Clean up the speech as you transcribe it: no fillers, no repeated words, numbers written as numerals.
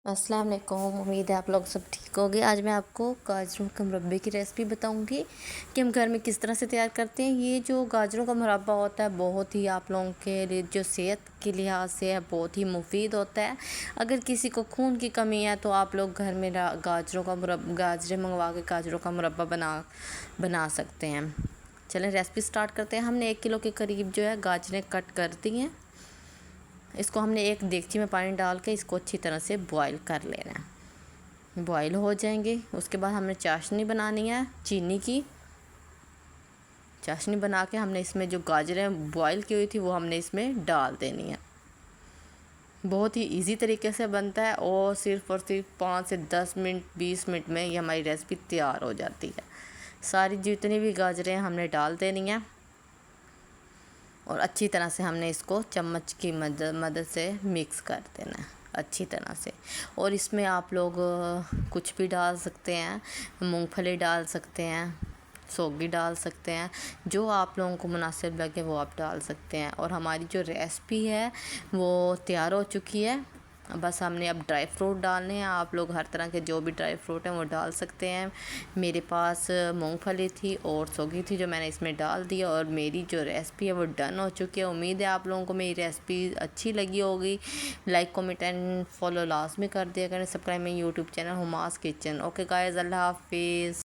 अस्सलाम वालेकुम। उम्मीद है आप लोग सब ठीक होंगे। आज मैं आपको गाजरों के मुरब्बे की रेसिपी बताऊंगी कि हम घर में किस तरह से तैयार करते हैं। ये जो गाजरों का मुरब्बा होता है बहुत ही आप लोगों के लिए जो सेहत के लिहाज से है बहुत ही मुफीद होता है। अगर किसी को खून की कमी है तो आप लोग घर में गाजरें मंगवा के गाजरों का मुरब्बा बना सकते हैं। चलें रेसिपी स्टार्ट करते हैं। हमने 1 किलो के करीब जो है गाजरें कट कर दी हैं। इसको हमने एक देगची में पानी डाल के इसको अच्छी तरह से बॉईल कर लेना है। बॉईल हो जाएंगे उसके बाद हमने चाशनी बनानी है। चीनी की चाशनी बना के हमने इसमें जो गाजरें बॉईल की हुई थी वो हमने इसमें डाल देनी है। बहुत ही इजी तरीके से बनता है और सिर्फ 5 से 10 मिनट 20 मिनट में ये हमारी रेसिपी तैयार हो जाती है। सारी जितनी भी गाजरें हमने डाल देनी है और अच्छी तरह से हमने इसको चम्मच की मदद से मिक्स कर देना है अच्छी तरह से। और इसमें आप लोग कुछ भी डाल सकते हैं, मूंगफली डाल सकते हैं, सौगी डाल सकते हैं, जो आप लोगों को मुनासिब लगे वो आप डाल सकते हैं। और हमारी जो रेसिपी है वो तैयार हो चुकी है। बस हमने अब ड्राई फ्रूट डालने हैं। आप लोग हर तरह के जो भी ड्राई फ्रूट हैं वो डाल सकते हैं। मेरे पास मूंगफली थी और सौगी थी जो मैंने इसमें डाल दिया और मेरी जो रेसिपी है वो डन हो चुकी है। उम्मीद है आप लोगों को मेरी रेसिपी अच्छी लगी होगी। लाइक कमेंट एंड फॉलो लाजमी कर दिया करें। सब्सक्राइब मेरे YouTube channel Huma's kitchen. Okay guys, अल्लाह हाफिज़।